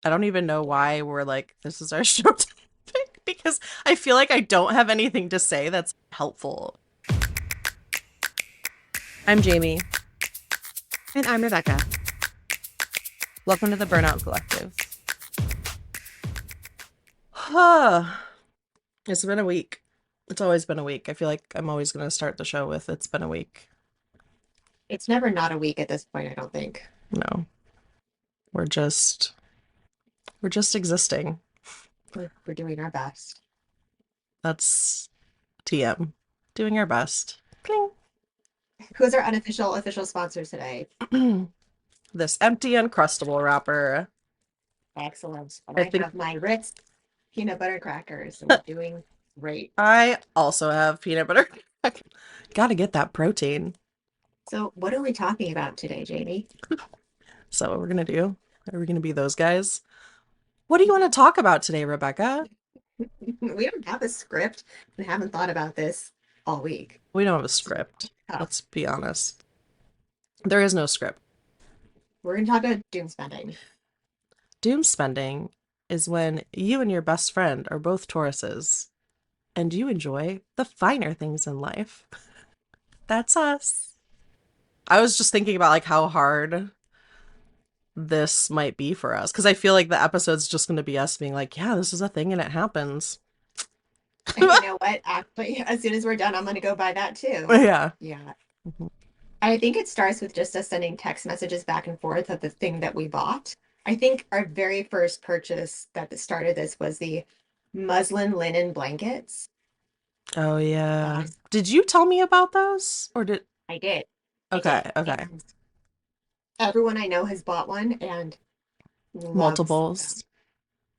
I don't even know why we're like, this is our show topic because I feel like I don't have anything to say that's helpful. I'm Jamie. And I'm Rebecca. Welcome to the Burnout Collective. Huh. It's been a week. It's always been a week. I feel like I'm always going to start the show with it's been a week. It's never not a week at this point, I don't think. No, we're just we're just existing. We're doing our best. That's TM. Doing our best. Cling. Who's our unofficial official sponsor today? This empty uncrustable wrapper. Excellent. And I I think have my Ritz peanut butter crackers, so we're doing great. I also have peanut butter. Gotta get that protein. So, what are we talking about today, Jamie? So what we're gonna do? Are we gonna be those guys? What do you want to talk about today, Rebecca? We don't have a script and haven't thought about this all week. We don't have a So, script. tough. Let's be honest. There is no script. We're going to talk about doom spending. Doom spending is when you and your best friend are both Tauruses and you enjoy the finer things in life. That's us. I was just thinking about like how hard this might be for us because I feel like the episode's just going to be us being like, yeah, this is a thing and it happens. And you know what? Actually, as soon as we're done, I'm going to go buy that too. Yeah. Yeah. Mhm. I think it starts with just us sending text messages back and forth of the thing that we bought. I think our very first purchase that started this was the muslin linen blankets. Oh yeah. Guys, Did you tell me about those? Or did I did. I Okay, did. okay. And everyone I know has bought one and loves them. Multiples.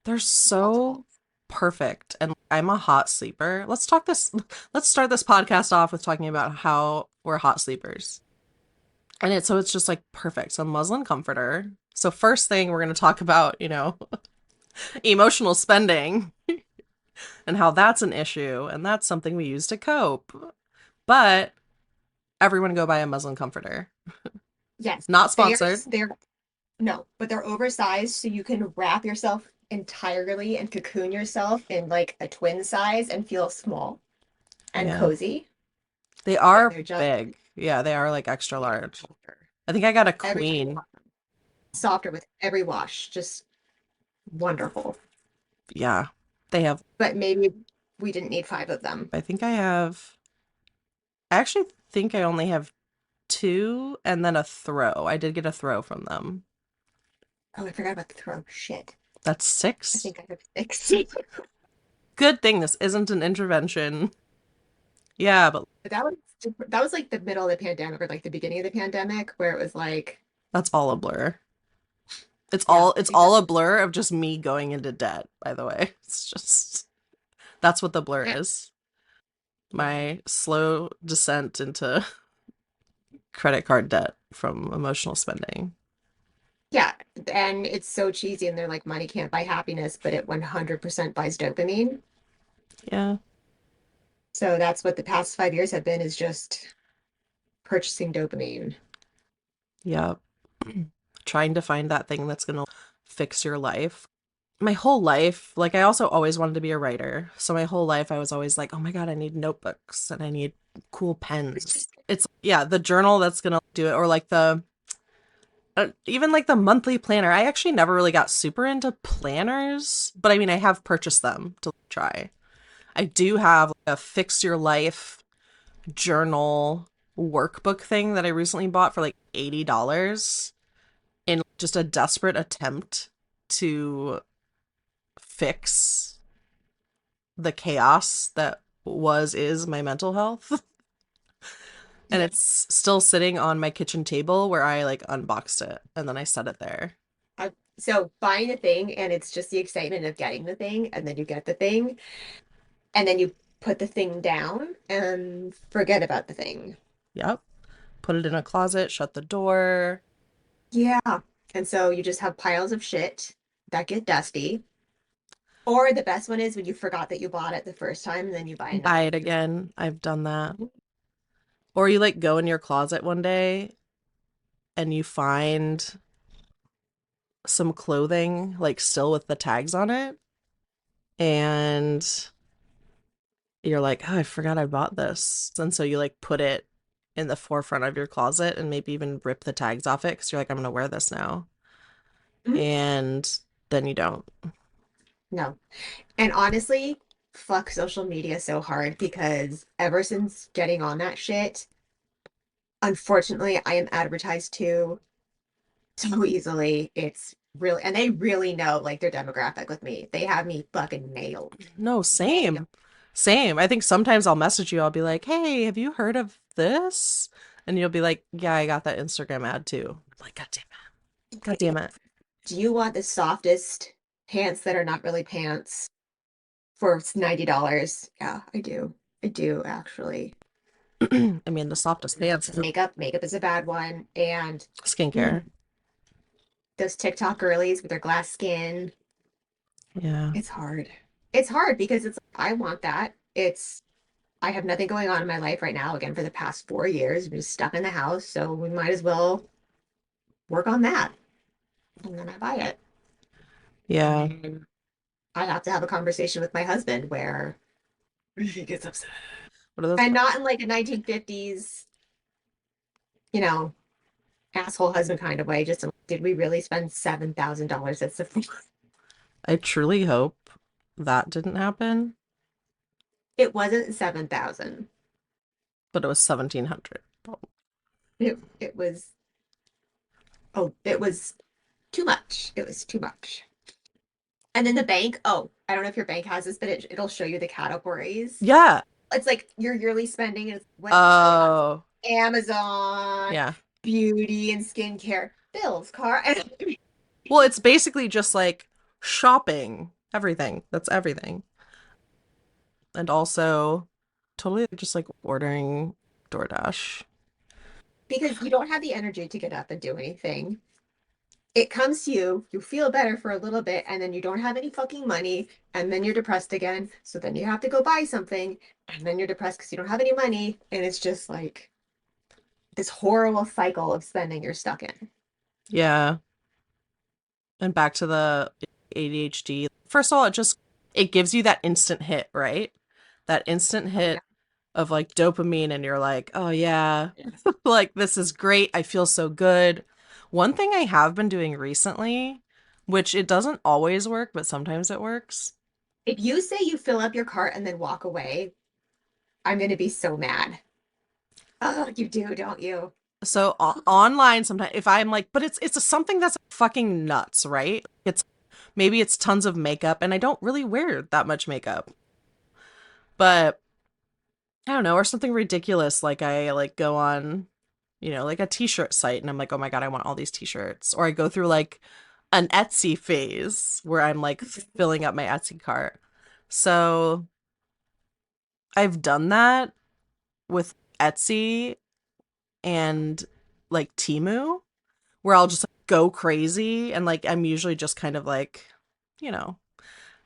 They're so Multiple. perfect. And I'm a hot sleeper. Let's start this podcast off with talking about how we're hot sleepers. And it's just like perfect. So muslin comforter. So first thing we're going to talk about, emotional spending and how that's an issue and that's something we use to cope. But everyone go buy a muslin comforter. Yes, Not sponsored. they're no, but they're oversized so you can wrap yourself entirely and cocoon yourself in like a twin size and feel small and Yeah. cozy. They And are they're just big. Yeah, they are like extra yeah, large. I think I got a every time you queen. wash them. Softer with every wash, just wonderful. Yeah. They have But maybe we didn't need five of them. I think I actually think I only have two and then a throw. I did get a throw from them. Oh, I forgot about the throw. Shit. That's I six. think I have six. Good thing this isn't an intervention. Yeah, but But that was like the middle of the pandemic or like the beginning of the pandemic where it was like, that's all a blur. It's yeah, all I it's think all that's a blur of just me going into debt, by the way. It's just that's what the blur yeah, is. yeah. My slow descent into credit card debt from emotional spending. Yeah, and it's so cheesy and they're like money can't buy happiness, but it 100% buys dopamine. Yeah. So that's what the past 5 years have been is just purchasing dopamine. Yeah. Trying to find that thing that's going to fix your life. My whole life, like I also always wanted to be a writer. So my whole life I was always like, "Oh my God, I need notebooks and I need cool pens." It's yeah, the journal that's going to do it or like the even like the monthly planner. I actually never really got super into planners, but I mean, I have purchased them to try. I do have a fix your life journal workbook thing that I recently bought for like $80 in just a desperate attempt to fix the chaos that is my mental health. And Yeah. it's still sitting on my kitchen table where I like unboxed it and then I set it there. So buying a thing and it's just the excitement of getting the thing and then you get the thing and then you put the thing down and forget about the thing. Yep. Put it in a closet, shut the door, Yeah. And so you just have piles of shit that get dusty. Or the best one is when you forgot that you bought it the first time and then you buy buy another it one. again. I've done that. Or you like go in your closet one day and you find some clothing, like still with the tags on it, and you're like, oh, I forgot I bought this. And so you like put it in the forefront of your closet and maybe even rip the tags off it because you're like, I'm gonna wear this now. Mhm. And then you don't. No. And honestly, fuck social media so hard because ever since getting on that shit, unfortunately, I am advertised to so easily. It's really, and they really know like their demographic with me. They have me fucking nailed. No, Nailed. same. Same. I think sometimes I'll message you, I'll be like, hey, have you heard of this? And you'll be like, yeah, I got that Instagram ad too. I'm like, God damn it. God damn it. Do you want the softest pants that are not really pants for $90? Yeah, I do. I do actually. I mean, the softest pants. Makeup is a bad one. And Skincare. those TikTok girlies with their glass skin, Yeah. it's hard. It's hard because it's I want that. It's I have nothing going on in my life right now. Again, for the past 4 years, I'm just stuck in the house, so we might as well work on that. And then I buy it. And Yeah. then I have to have a conversation with my husband where he gets upset. What are those? And not in like a 1950s, you know, asshole husband kind of way. Just did we really spend $7,000 at Sephora? I truly hope that didn't happen, It wasn't 7,000. but it was 1700. It was it was too much. It was too much. And then the bank, oh, I don't know if your bank has this, but it'll show you the categories. Yeah. It's like your yearly spending is what Oh, Amazon, yeah. beauty and skincare, bills, car, and Well, it's basically just like shopping, everything. That's everything. And also totally just like ordering DoorDash. because you don't have the energy to get up and do anything. It comes to you, you feel better for a little bit, and then you don't have any fucking money, and then you're depressed again. So then you have to go buy something, and then you're depressed because you don't have any money, and it's just like this horrible cycle of spending you're stuck in. Yeah. And back to the ADHD. First of all, it gives you that instant hit, right? That instant Oh yeah. hit of like dopamine and you're like, "Oh yeah, like this is great. I feel so good." One thing I have been doing recently, which it doesn't always work, but sometimes it works. If you say you fill up your cart and then walk away, I'm gonna be so mad. Oh, you do, don't you? So online sometimes if I'm like, but it's something that's fucking nuts, right? It's maybe it's tons of makeup and I don't really wear that much makeup. But I don't know, or something ridiculous like I like go on, like a t-shirt site and I'm like, "Oh my God, I want all these t-shirts." Or I go through like an Etsy phase where I'm like filling up my Etsy cart. So, I've done that with Etsy and like Temu where I'll just like, go crazy and like I'm usually just kind of like, you know,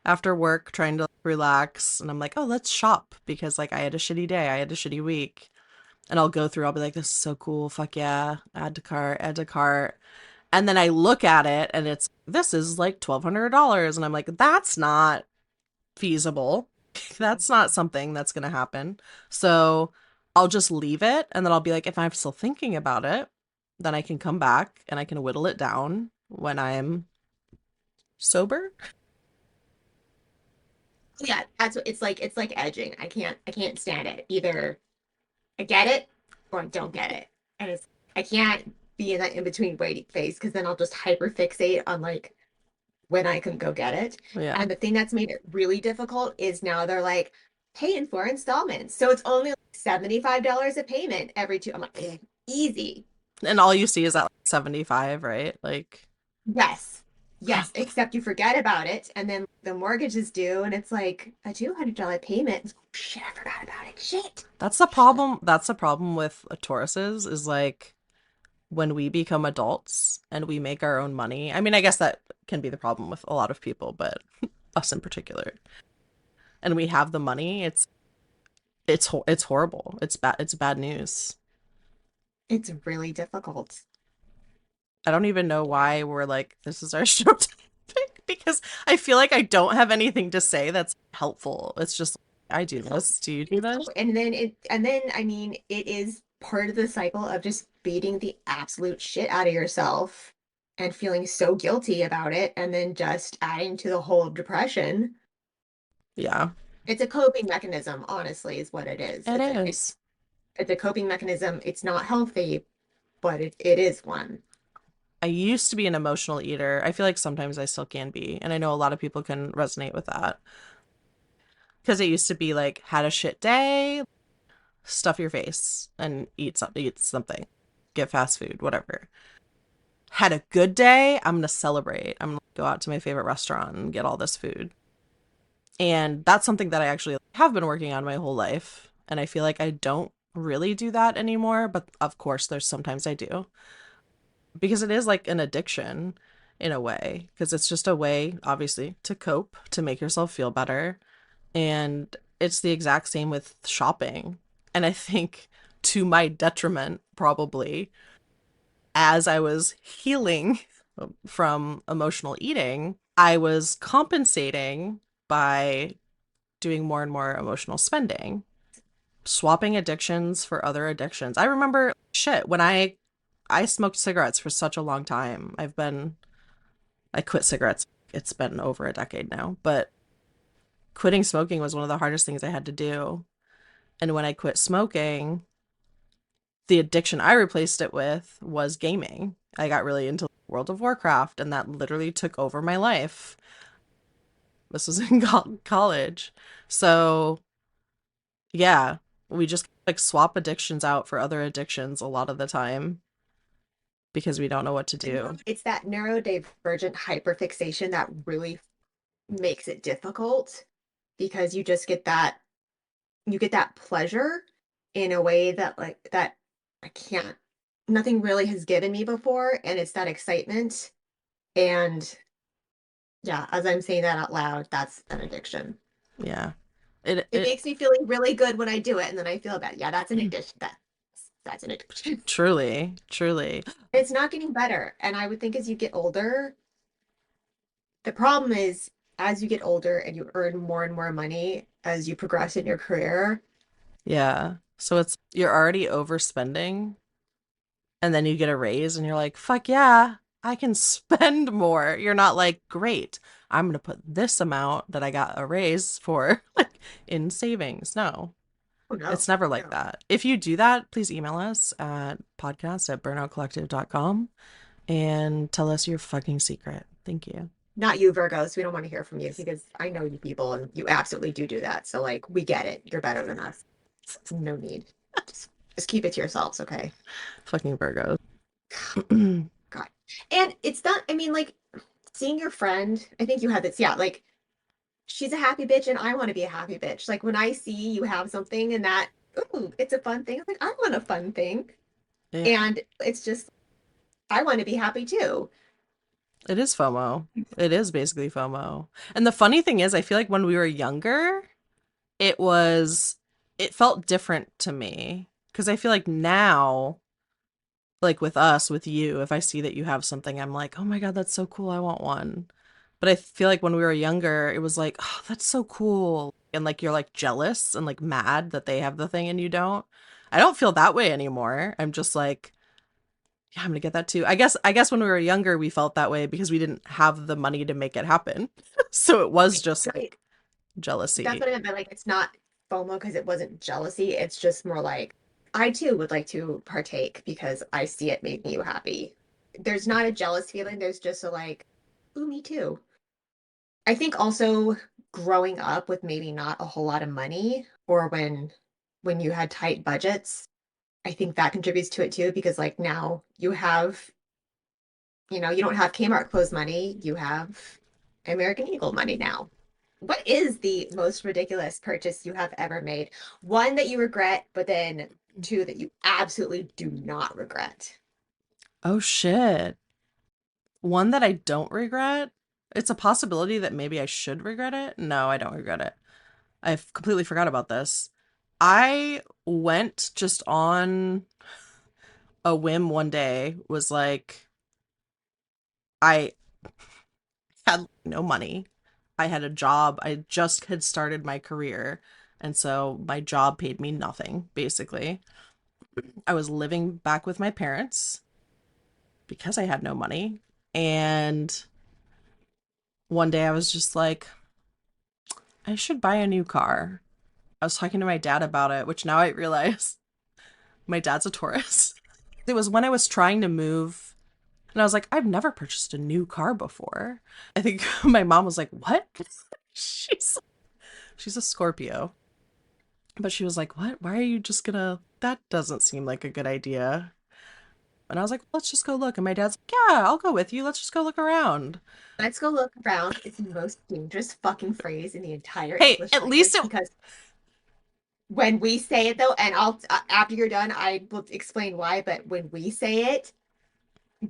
after work trying to relax and I'm like, "Oh, let's shop because like I had a shitty day, I had a shitty week." And I'll go through, I'll be like, "This is so cool. Fuck yeah. Add to cart, add to cart." And then I look at it and this is like $1,200 and I'm like, "That's not feasible. That's not something that's going to happen." So I'll just leave it and then I'll be like, if I'm still thinking about it, then I can come back and I can whittle it down when I'm sober. Yeah, that's what it's like edging. I can't stand it. Either I get it or I don't get it. And it's I can't be in that in between waiting phase because then I'll just hyper fixate on like when I can go get it. Yeah. And the thing that's made it really difficult is now they're like, pay in 4 installments. So it's only like $75 a payment every two. I'm like, easy. And all you see is that like 75, right? Like, Yes. Yes. Except you forget about it. And then the mortgage is due and it's like a $200 payment. Oh, shit, I forgot about it. Shit. that's the problem. That's the problem with Tauruses is like when we become adults and we make our own money. I mean, I guess that can be the problem with a lot of people, but us in particular. And we have the money, it's horrible. It's bad news. It's really difficult. I don't even know why we're like, this is our show topic because I feel like I don't have anything to say that's helpful. It's just, I do this. Do you do this? And then I mean, it is part of the cycle of just beating the absolute shit out of yourself and feeling so guilty about it, and then just adding to the whole depression. Yeah, It's a coping mechanism, honestly, is what it is. it is. It's a coping mechanism. It's not healthy, but it is one. I used to be an emotional eater. I feel like sometimes I still can be. And I know a lot of people can resonate with that. Because it used to be like, had a shit day, stuff your face and eat something, get fast food, whatever. Had a good day, I'm gonna celebrate. I'm gonna go out to my favorite restaurant and get all this food. And that's something that I actually have been working on my whole life. And I feel like I don't really do that anymore, but of course there's sometimes I do. Because it is like an addiction in a way, because it's just a way, obviously, to cope, to make yourself feel better. And it's the exact same with shopping. And I think to my detriment, probably, as I was healing from emotional eating, I was compensating by doing more and more emotional spending, swapping addictions for other addictions. I remember shit when I smoked cigarettes for such a long time. I quit cigarettes. It's been over a decade now, but quitting smoking was one of the hardest things I had to do. And when I quit smoking, the addiction I replaced it with was gaming. I got really into World of Warcraft, and that literally took over my life. This was in college. So, yeah, we just like swap addictions out for other addictions a lot of the time because we don't know what to do. It's that neurodivergent hyperfixation that really makes it difficult because you get that pleasure in a way that I can't nothing really has given me before, and it's that excitement. And yeah, as I'm saying that out loud, that's an addiction. Yeah. It It it makes me feeling really good when I do it, and then I feel bad. Yeah, that's an addiction. That's an addiction. truly, truly. It's not getting better. And I would think as you get older, the problem is as you get older and you earn more and more money as you progress in your career. Yeah. So it's you're already overspending and then you get a raise and you're like, "Fuck yeah, I can spend more." You're not like, "Great, I'm going to put this amount that I got a raise for like in savings." No. Oh It's no, never like no. that. If you do that, please email us at podcast@burnoutcollective.com and tell us your fucking secret. Thank you. Not you, Virgos. We don't want to hear from you because I know you people and you absolutely do that. So like we get it. You're better than us. No need. Just just keep it to yourselves, okay? Fucking Virgos. God. And it's not, I mean, like seeing your friend, I think you had this, yeah, like she's a happy bitch and I want to be a happy bitch. Like when I see you have something and that, ooh, it's a fun thing. I'm like, I want a fun thing. Yeah, And it's just, I want to be happy too. it is FOMO. It is basically FOMO. And the funny thing is, I feel like when we were younger, it was, it felt different to me. Because I feel like now, like with us, with you, if I see that you have something, I'm like, oh my God, that's so cool. I want one. But I feel like when we were younger, it was like, oh, that's so cool. And like you're like jealous and like mad that they have the thing and you don't. I don't feel that way anymore. I'm just like, yeah, I'm gonna get that too. I guess when we were younger, we felt that way because we didn't have the money to make it happen. So it was just Right. like That's jealousy. what I meant by like, it's not FOMO because it wasn't jealousy. It's just more like, I too would like to partake because I see it making you happy. There's not a jealous feeling. There's just a like, ooh, me too. I think also growing up with maybe not a whole lot of money or when you had tight budgets, I think that contributes to it too because like now you have, you don't have Kmart clothes money, you have American Eagle money now. What is the most ridiculous purchase you have ever made? One that you regret, but then two that you absolutely do not regret. Oh shit. One that I don't regret. It's a possibility that maybe I should regret it. No, I don't regret it. I've completely forgot about this. I went just on a whim one day, was like, I had no money. I had a job. I just had started my career. And so my job paid me nothing, basically. I was living back with my parents because I had no money. And one day I was just like, I should buy a new car. I was talking to my dad about it, which now I realize my dad's a Taurus. It was when I was trying to move, and I was like, I've never purchased a new car before. I think my mom was like, "What?" She's she's a Scorpio, but she was like, "What? Why are you just gonna? That doesn't seem like a good idea." And I was like, "Let's just go look." And my dad's like, "Yeah, I'll go with you. Let's just go look around." Let's go look around. It's the most dangerous fucking phrase in the entire Hey, English at least language it because when we say it though, and I'll after you're done, I will explain why, but when we say it,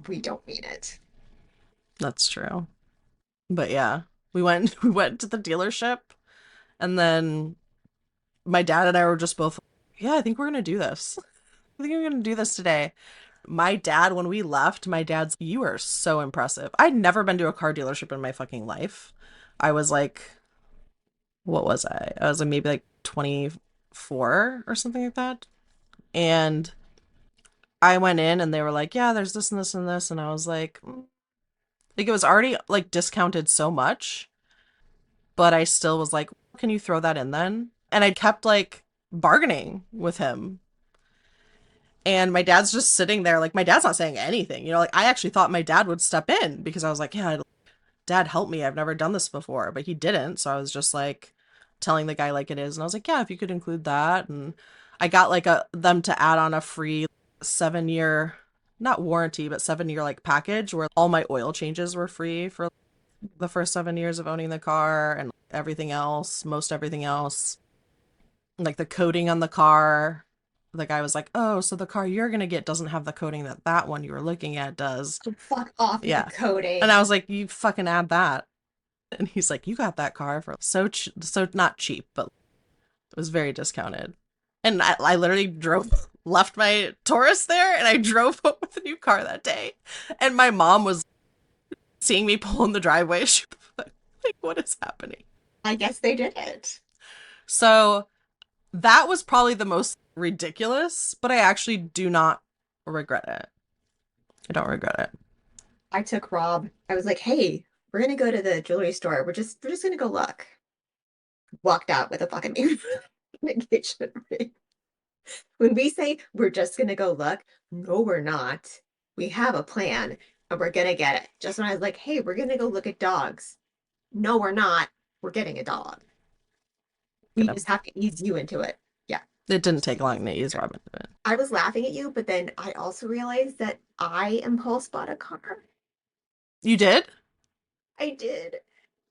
we don't mean it. that's true. But yeah, we went to the dealership and then my dad and I were just both, yeah, I think we're gonna do this. I think we're gonna do this today. My dad, when we left, my dad's, you are so impressive. I'd never been to a car dealership in my fucking life. I was like, what was I? I was like maybe like 24 or something like that. And I went in and they were like, yeah, there's this and this and this. And I was like, like it was already like discounted so much, but I still was like, can you throw that in then? And I kept like bargaining with him. And my dad's just sitting there, like, my dad's not saying anything. You know, like, I actually thought my dad would step in because I was like, yeah, dad, help me. I've never done this before. But he didn't. So I was just like telling the guy like it is. And I was like, yeah, if you could include that. And I got like them to add on a free 7 year, not warranty, but 7 year like package where all my oil changes were free for the first 7 years of owning the car and everything else, most everything else, like the coating on the car. The guy was like, "Oh, so the car you're gonna get doesn't have the coating that that one you were looking at does." So fuck off with the Yeah, and I coding. was like, "You fucking add that." And he's like, "You got that car for so not cheap, but it was very discounted." And I literally drove left my Taurus there, and I drove home with a new car that day. And my mom was seeing me pull in the driveway. She was like, "What is happening?" I guess they did it. So that was probably the most ridiculous, but I actually do not regret it. I don't regret it. I took Rob. I was like, "Hey, we're gonna go to the jewelry store. We're just gonna go look." Walked out with a fucking engagement ring. When we say we're just gonna go look, no, we're not. We have a plan and we're gonna get it. Just when I was like, "Hey, we're gonna go look at dogs." No, we're not. We're getting a dog. You We know, just have to ease you into it. Yeah. it didn't take long to ease Robin to it. I was laughing at you, but then I also realized that I impulse bought a car. You did? I did.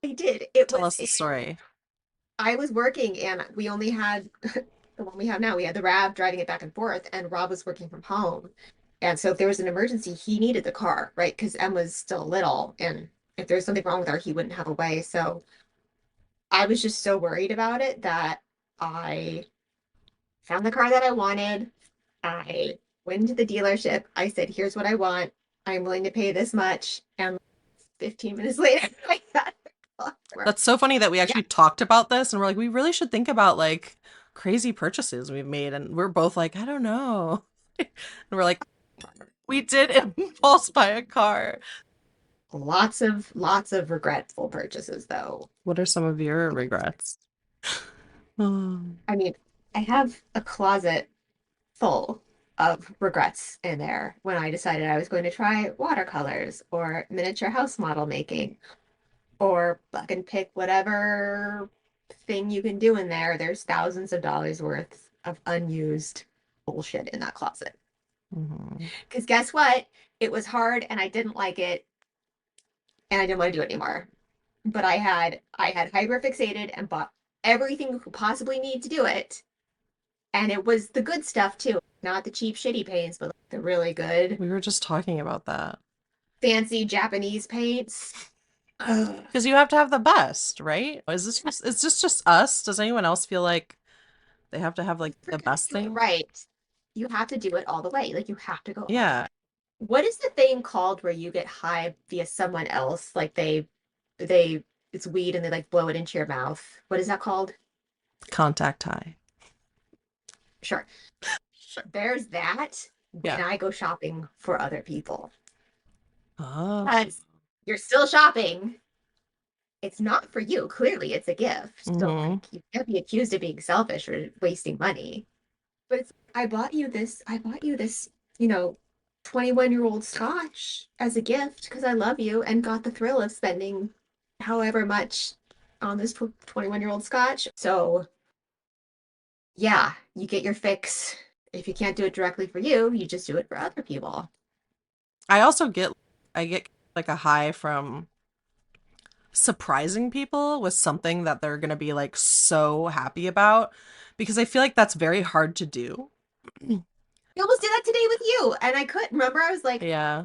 I did. It Tell was us the in, story. I was working and we only had the one we have now. We had the Rav driving it back and forth, and Rob was working from home. And so if there was an emergency, he needed the car, right? Because Emma's still little. And if there's something wrong with her, he wouldn't have a way. So I was just so worried about it that I found the car that I wanted. I went to the dealership. I said, here's what I want. I'm willing to pay this much. And 15 minutes later, I got the car. That's so funny that we Yeah, actually talked about this and we're like, we really should think about like crazy purchases we've made. And we're both like, I don't know. And we're like, we did impulse buy a car. lots of regretful purchases though. What are some of your regrets? Oh, I mean, I have a closet full of regrets in there when I decided I was going to try watercolors or miniature house model making or fucking pick whatever thing you can do in there. There's thousands of dollars worth of unused bullshit in that closet. mhm. Because guess what? It was hard and I didn't like it and I didn't want to do it anymore. But I had hyperfixated and bought everything you could possibly need to do it. And it was the good stuff too, not the cheap shitty paints, but like the really good We were just talking about that. fancy Japanese paints. Ugh. Because you have to have the best, right? Is this just us? Does anyone else feel like they have to have like If you're the gonna best do it thing? right, you have to do it all the way. Like you have to go all the Yeah. way. what is the thing called where you get high via someone else? Like they it's weed and they like blow it into your mouth. What is that called? Contact high. Sure. Sure. There's that when Yeah. I go shopping for other people. Oh. Because you're still shopping. It's not for you. Clearly, it's a gift. So Mm-hmm. like you can't be accused of being selfish or wasting money. But it's, I bought you this, you know, 21-year-old scotch as a gift because I love you and got the thrill of spending however much on this 21-year-old scotch. So, yeah, you get your fix. If you can't do it directly for you, you just do it for other people. I also get I get like a high from surprising people with something that they're gonna be like so happy about because I feel like that's very hard to do. I almost did that today with you, and I couldn't remember. I was like, Yeah.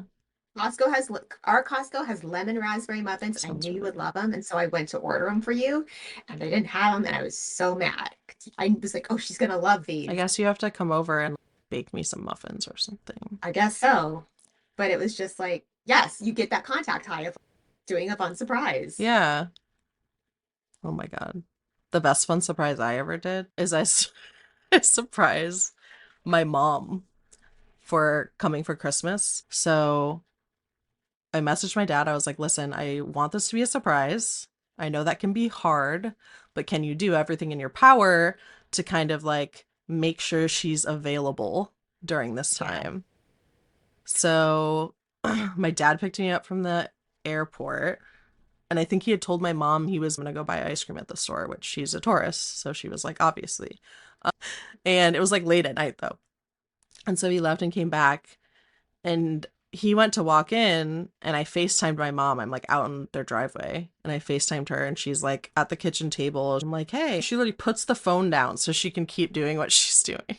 Costco has our Costco has lemon raspberry muffins. I Sounds knew you really would good. love them, and so I went to order them for you, and they didn't have them, and I was so mad. I was like, "Oh, she's gonna love I these." guess you have to come over and bake me some muffins or something. I guess so, but it was just like, yes, you get that contact high of doing a fun surprise. Yeah. Oh my God. The best fun surprise I ever did is I surprised my mom for coming for Christmas. So I messaged my dad. I was like, listen, I want this to be a surprise. I know that can be hard, but can you do everything in your power to kind of like make sure she's available during this Yeah, time? So my dad picked me up from the airport. And I think he had told my mom he was going to go buy ice cream at the store, which she's a tourist. So she was like, obviously. And it was like late at night though. And so he left and came back. And he went to walk in and I FaceTimed my mom. I'm like out in their driveway and I FaceTimed her and she's like at the kitchen table. I'm like, hey, she literally puts the phone down so she can keep doing what she's doing.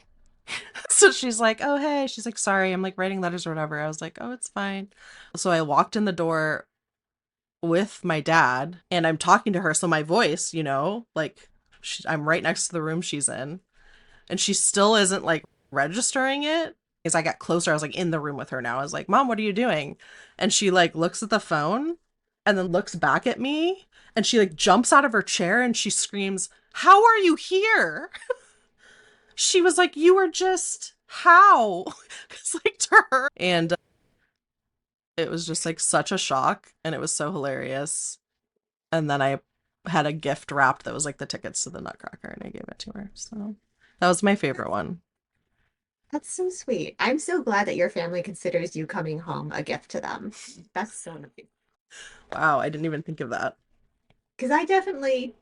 So she's like, oh, hey. She's like, sorry. I'm like writing letters or whatever. I was like, oh, it's fine. So I walked in the door with my dad and I'm talking to her. So my voice, like I'm right next to the room she's in and she still isn't like registering it. As I got closer, I was like in the room with her now. I was like, Mom, what are you doing? And she like looks at the phone and then looks back at me and she like jumps out of her chair and she screams, how are you here? She was like, you were just how? It's like to her. And it was just like such a shock and it was so hilarious. And then I had a gift wrapped that was like the tickets to the Nutcracker and I gave it to her. So that was my favorite one. that's so sweet. I'm so glad that your family considers you coming home a gift to them. That's so nice. Wow, I didn't even think of that. Because I definitely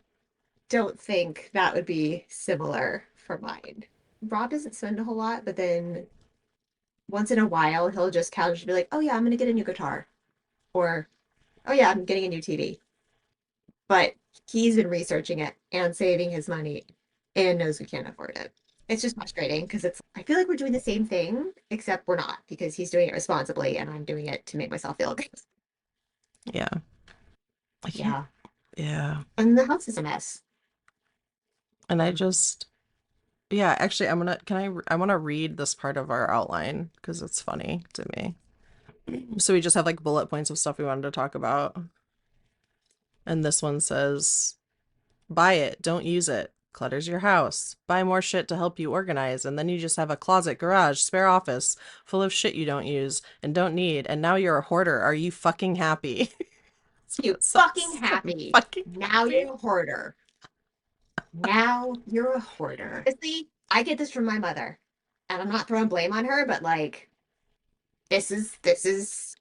don't think that would be similar for mine. Rob doesn't spend a whole lot, but then once in a while he'll just casually be like, "Oh yeah, I'm gonna get a new guitar," or "Oh yeah, I'm getting a new TV." But he's been researching it and saving his money and knows we can't afford it. It's just frustrating because it's I feel like we're doing the same thing, except we're not because he's doing it responsibly and I'm doing it to make myself feel good. Yeah. I can't. Yeah. Yeah. And the house is a mess. And I just, yeah, actually, I want to read this part of our outline because it's funny to me. So we just have like bullet points of stuff we wanted to talk about. And this one says, buy it, don't use it. Clutters your house. Buy more shit to help you organize, and then you just have a closet, garage, spare office full of shit you don't use and don't need. And now you're a hoarder. Are you fucking happy? That's what You it fucking says. I'm happy. fucking Now happy. you're a hoarder. Now you're a hoarder. Honestly, I get this from my mother. And I'm not throwing blame on her, but like this is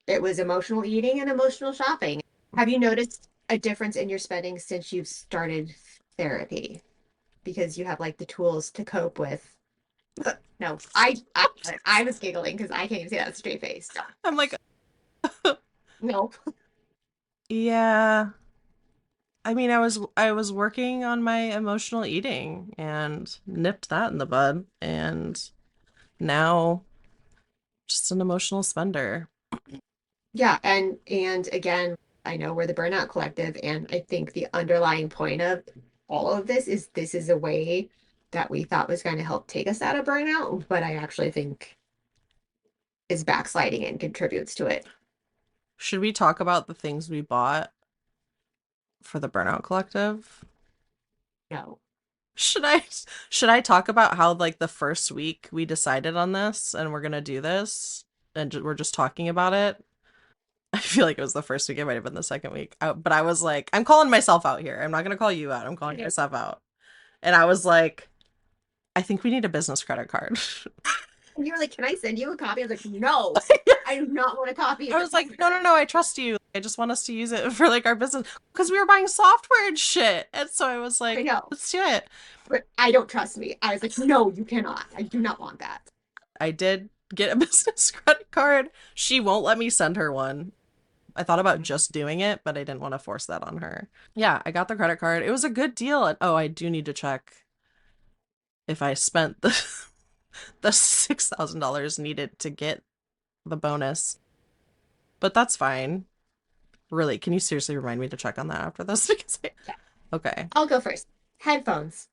it was emotional eating and emotional shopping. Have you noticed a difference in your spending since you've started therapy? Because you have like the tools to cope with. No, I was giggling because I can't even say that with a straight face. So, I'm like, no. yeah. I mean, I was working on my emotional eating and nipped that in the bud, and now just an emotional spender. Yeah, and again, I know we're the Burnout Collective, and I think the underlying point of all of this is a way that we thought was going to help take us out of burnout, but I actually think is backsliding and contributes to it. Should we talk about the things we bought for the Burnout Collective? No. Should I should I talk about how like the first week we decided on this and we're gonna do this and we're just talking about it? I feel like it was the first week. It might have been the second week. But I was like, I'm calling myself out here. I'm not gonna call you out. I'm calling myself out. And I was like, I think we need a business credit card. And you were like, "Can I send you a copy?" I was like, "No, I do not want a copy I of was this." like, no, no, no, I trust you. I just want us to use it for like our business because we were buying software and shit. And so I was I like, know, let's do it. but I don't trust me. I was like, "No, you cannot. I do not want that." I did get a business credit card. She won't let me send her one. I thought about just doing it, but I didn't want to force that on her. Yeah, I got the credit card. It was a good deal. And oh, I do need to check if I spent the $6,000 needed to get the bonus. But that's fine. Really, can you seriously remind me to check on that after this? Because Yeah, okay. I'll go first. Headphones.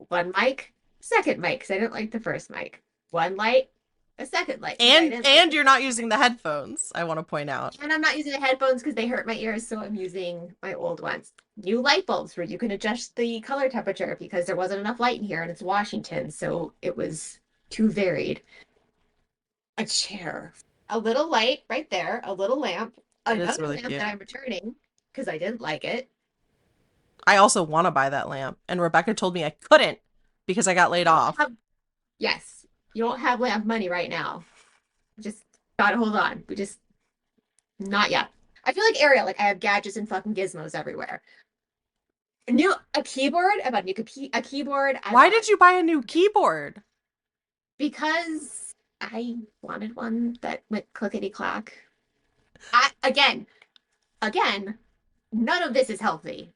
One mic, second mic, because I didn't like the first mic. One light, a second light, because I didn't like And the you're not second using light. the headphones, I want to point out. And I'm not using the headphones because they hurt my ears, so I'm using my old ones. New light bulbs where you can adjust the color temperature because there wasn't enough light in here and it's Washington, so it was too varied. A chair, a little light right there, a little lamp, It is another really lamp cute. that I'm returning because I didn't like it. I also want to buy that lamp, and Rebecca told me I couldn't because I got laid You don't off. have, yes, you don't have lamp money right now. Just gotta hold on. We just, not yet. I feel like Ariel, like I have gadgets and fucking gizmos everywhere. A keyboard. I bought a keyboard. I Why bought did you buy a new keyboard? because I wanted one that went clickety clack. Again, none of this is healthy.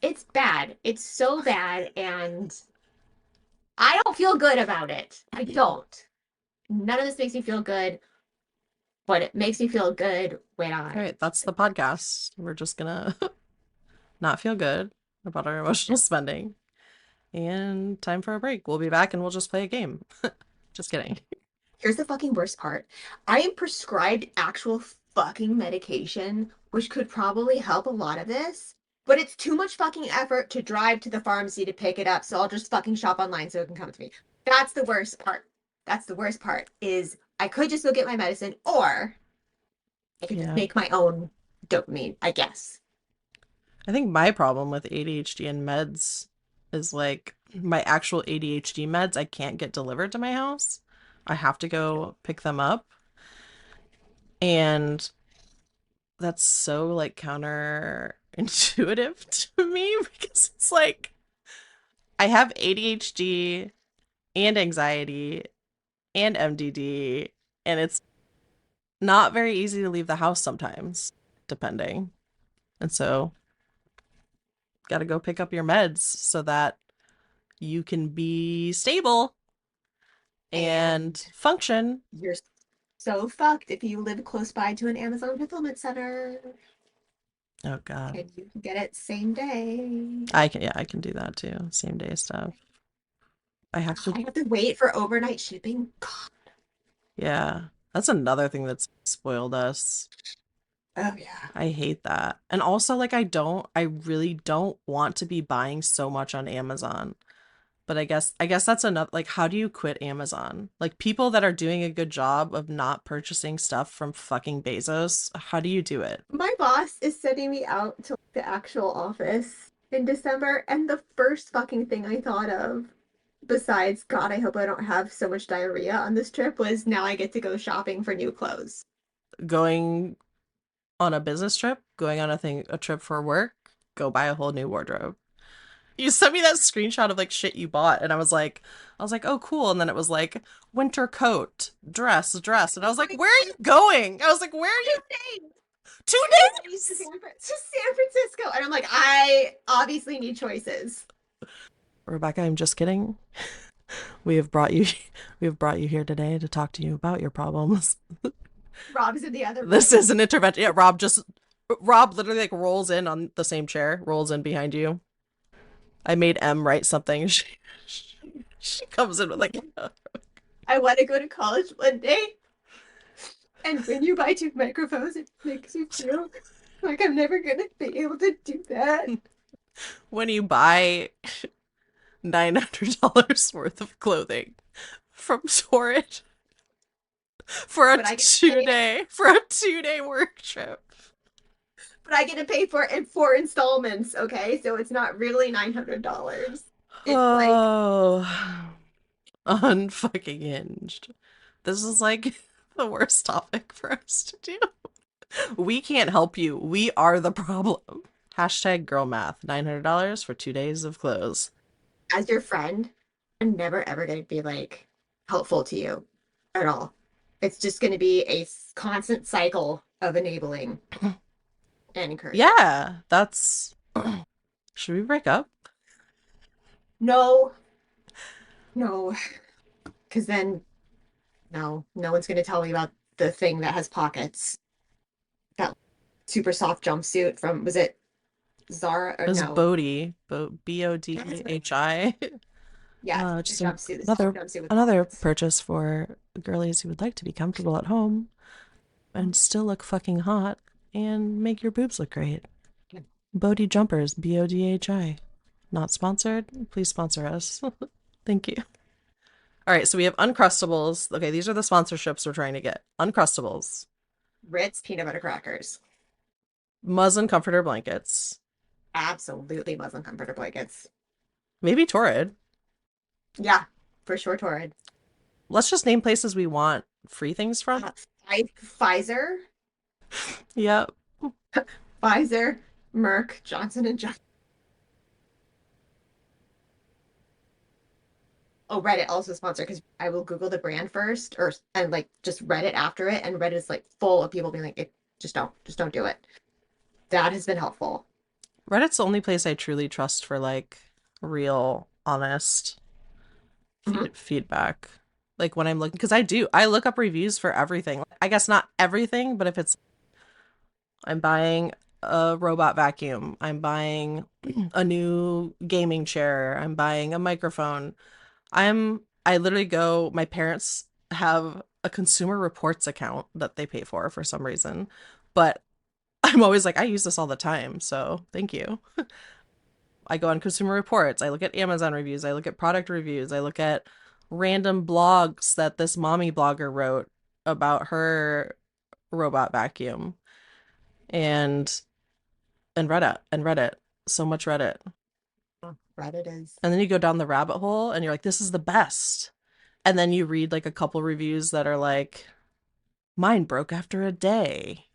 It's bad. It's so bad, and I don't feel good about it. I don't. None of this makes me feel good, but it makes me feel good when All I right, that's the podcast. We're just gonna not feel good about our emotional spending. And time for a break. We'll be back and we'll just play a game. Just kidding. Here's the fucking worst part. I am prescribed actual fucking medication, which could probably help a lot of this, but it's too much fucking effort to drive to the pharmacy to pick it up, so I'll just fucking shop online so it can come to me. That's the worst part. That's the worst part is I could just go get my medicine or I could just Yeah. make my own dopamine, I guess. I think my problem with ADHD and meds is like my actual ADHD meds I can't get delivered to my house. I have to go pick them up. And that's so like counterintuitive to me because it's like I have ADHD and anxiety and MDD, and it's not very easy to leave the house sometimes, depending. And so, got to go pick up your meds so that you can be stable and And function. you're so fucked if you live close by to an Amazon fulfillment center Oh God. and you can get it same day. Yeah, I can do that too. Same day stuff. I have to, I have to wait for overnight shipping. God. yeah. That's another thing that's spoiled us. Oh yeah. I hate that. And also, like, I really don't want to be buying so much on Amazon. But I guess that's another, like, how do you quit Amazon? Like, people that are doing a good job of not purchasing stuff from fucking Bezos, how do you do it? My boss is sending me out to the actual office in December, and the first fucking thing I thought of, besides, God, I hope I don't have so much diarrhea on this trip, was now I get to go shopping for new clothes. Going on a business trip, going on a trip for work, go buy a whole new wardrobe. You sent me that screenshot of like shit you bought, and I was like, oh cool. And then it was like winter coat, dress, and I was like, Like, where are you going? I was like, where are you? 2 days. 2 days. To San Francisco. And I'm like, I obviously need choices. Rebecca, I'm just kidding. We have brought you, we have brought you here today to talk to you about your problems. Rob's in the other This room. is an intervention. Yeah, Rob literally like rolls in on the same chair, rolls in behind you. I made M write something. She comes in with like, I want to go to college one day. And when you buy two microphones, it makes you feel like I'm never gonna be able to do that. When you buy $900 worth of clothing from Torrid for a But I get to pay 2 day for a 2 day work trip. but I get to pay for it in four installments, okay? So it's not really $900. It's like Oh, unfucking hinged. This is like the worst topic for us to do. We can't help you. We are the problem. Hashtag girl math. $900 for 2 days of clothes. as your friend, I'm never ever going to be like helpful to you at all. It's just going to be a constant cycle of enabling and encouraging. Yeah, that's. Should we break up? No, no, because then no one's going to tell me about the thing that has pockets. That super soft jumpsuit from, was it Zara or It was no? Bodhi, That's right. Bodhi. Yes, the Just jumpsuit, the soft another jumpsuit with another pockets. purchase for girlies who would like to be comfortable at home and still look fucking hot and make your boobs look great. Bodhi jumpers, Bodhi. Not sponsored. Please sponsor us. Thank you. All right, so we have Uncrustables. Okay, these are the sponsorships we're trying to get. Uncrustables, Ritz peanut butter crackers. muslin comforter blankets, Absolutely muslin comforter blankets. maybe Torrid. Yeah, for sure, Torrid. Let's just name places we want free things from. Uh, Pfizer, Yep. Pfizer, Merck, Johnson and Johnson. Oh, Reddit also sponsor because I will Google the brand first, or and like just Reddit after it, and Reddit is like full of people being like, it, just don't do it. That has been helpful. Reddit's the only place I truly trust for like real, honest Mhm. feedback. Like when I'm looking, because I look up reviews for everything. I guess not everything, but if it's, I'm buying a robot vacuum, I'm buying a new gaming chair, I'm buying a microphone. I literally go, my parents have a consumer reports account that they pay for some reason, but I'm always like, I use this all the time, so thank you. I go on Consumer Reports, I look at Amazon reviews, I look at product reviews, I look at random blogs that this mommy blogger wrote about her robot vacuum and Reddit, so much Reddit. Reddit is And then you go down the rabbit hole and you're like, this is the best. And then you read like a couple reviews that are like, mine broke after a day.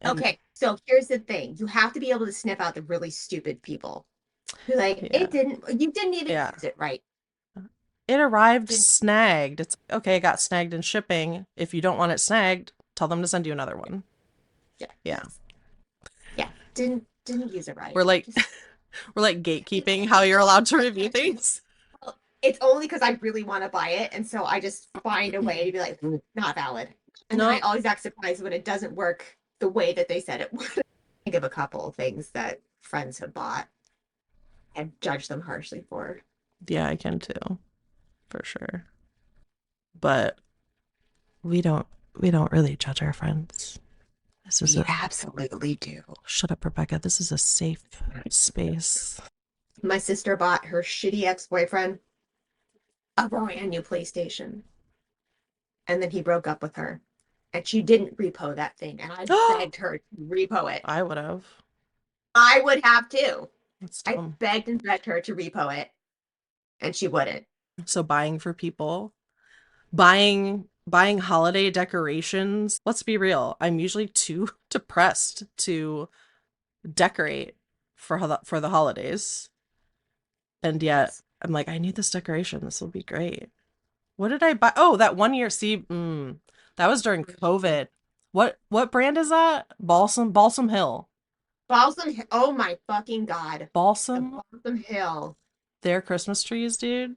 And okay. So here's the thing: you have to be able to sniff out the really stupid people who like yeah, it didn't. You didn't even yeah. use it right. It arrived Didn't. snagged. It's okay, it got snagged in shipping. If you don't want it snagged, tell them to send you another one. Yeah. Yeah. Yeah. Didn't use it We're right. like Just we're like it's gatekeeping how you're allowed to review things. well, it's only because I really want to buy it, and so I just find a way to be like, not valid. And then I No, always act surprised when it doesn't work the way that they said it would. Think of a couple of things that friends have bought and judge them harshly for. yeah, I can too, for sure. But we don't we don't really judge our friends. This is We a absolutely do. shut up, Rebecca. This is a safe space. My sister bought her shitty ex-boyfriend a brand new PlayStation, and then he broke up with her, and she didn't repo that thing, and I begged her to repo it. I would have. I would have too. That's I dumb. begged and begged her to repo it, and she wouldn't. So buying for people, buying holiday decorations. Let's be real. I'm usually too depressed to decorate for the holidays. And yet I'm like, I need this decoration. This will be great. What did I buy? Oh, that one year. See, that was during COVID. What brand is that? Balsam Hill. Balsam, oh my fucking God. The Balsam, Balsam Hill. their Christmas trees, dude.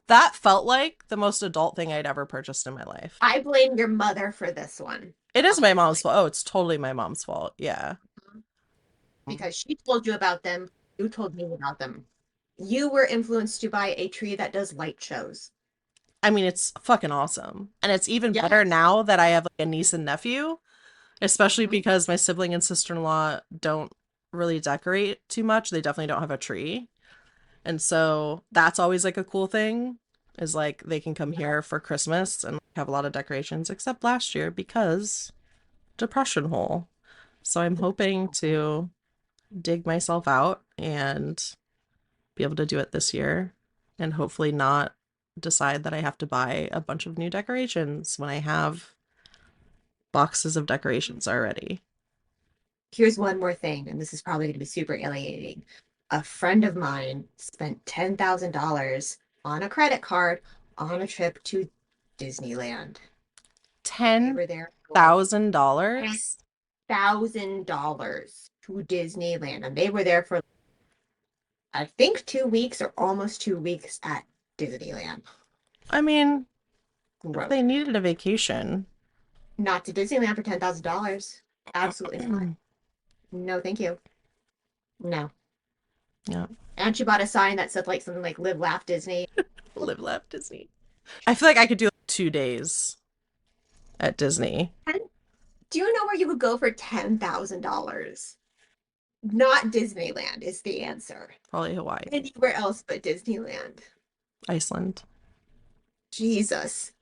That felt like the most adult thing I'd ever purchased in my life. I blame your mother for this one, It is my mom's honestly, fault. Oh, it's totally my mom's fault. Yeah. because she told you about them. You told me about them. You were influenced to buy a tree that does light shows. I mean, it's fucking awesome. And it's even better Yes. now that I have like a niece and nephew, especially Mhm. because my sibling and sister-in-law don't really decorate too much. They definitely don't have a tree. And so that's always like a cool thing is like they can come here for Christmas and have a lot of decorations, except last year because depression hole. So I'm hoping to dig myself out and be able to do it this year and hopefully not decide that I have to buy a bunch of new decorations when I have boxes of decorations already. Here's one more thing, and this is probably going to be super alienating. A friend of mine spent $10,000 on a credit card on a trip to Disneyland. They were there for $10,000? $10,000 to Disneyland, and they were there for, I think, 2 weeks or almost 2 weeks at Disneyland. I mean, if Gross. they needed a vacation. Not to Disneyland for $10,000. Absolutely not. No, thank you. No. Yeah. And she bought a sign that said like something like "Live, Laugh, Disney." Live, laugh, Disney. I feel like I could do 2 days at Disney. And do you know where you could go for $10,000? Not Disneyland is the answer. Probably Hawaii, Anywhere else but Disneyland. Iceland. Jesus,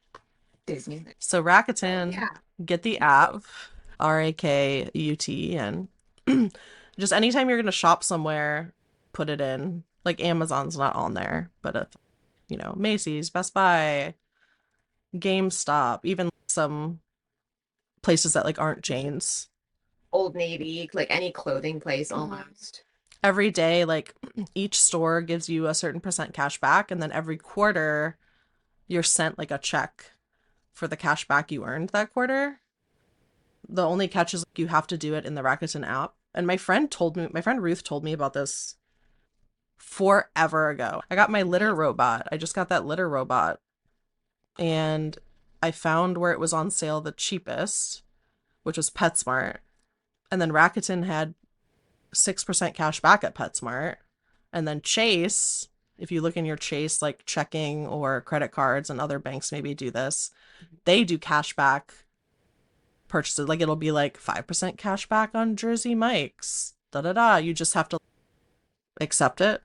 Disneyland. So Oh Rakuten, yeah. get the app, Rakuten. Just anytime you're gonna shop somewhere, put it in. Like Amazon's not on there, but if, Macy's, Best Buy, GameStop, even some places that like aren't chains. Old Navy, like any clothing place almost. Every day, like each store gives you a certain percent cash back, and then every quarter you're sent like a check for the cash back you earned that quarter. The only catch is like, you have to do it in the Rakuten app. And my friend Ruth told me about this forever ago. I got my litter robot. I just got that litter robot and I found where it was on sale the cheapest, which was PetSmart. And then Rakuten had 6% cash back at PetSmart. And then Chase, if you look in your Chase, like checking or credit cards, and other banks maybe do this, they do cash back purchases. Like it'll be like 5% cash back on Jersey Mike's. Da da da. You just have to accept it,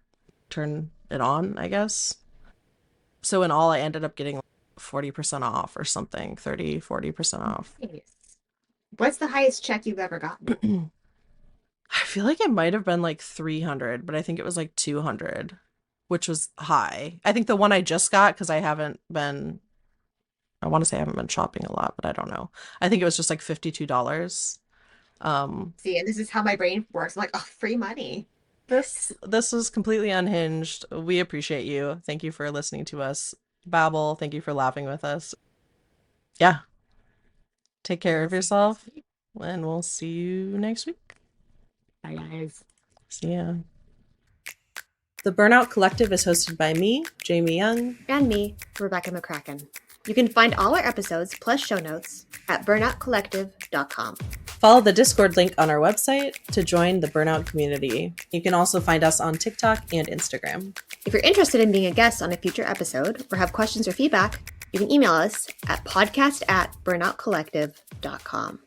turn it on, I guess. So in all, I ended up getting 40% off or something, 30, 40% off. Nice. What's the highest check you've ever gotten? I feel like it might have been like 300, but I think it was like 200, which was high. I think the one I just got, because I want to say I haven't been shopping a lot, but I don't know. I think it was just like $52. Um, See, and this is how my brain works. I'm like, oh, free money. this was completely unhinged. We appreciate you. Thank you for listening to us babble. Thank you for laughing with us. Yeah, take care We'll of see you next yourself, week. and we'll see you next week. Bye, guys. See ya. The Burnout Collective is hosted by me, Jamie Young. And me, Rebecca McCracken. You can find all our episodes plus show notes at burnoutcollective.com. Follow the Discord link on our website to join the Burnout community. You can also find us on TikTok and Instagram. If you're interested in being a guest on a future episode or have questions or feedback, you can email us at podcast@burnoutcollective.com.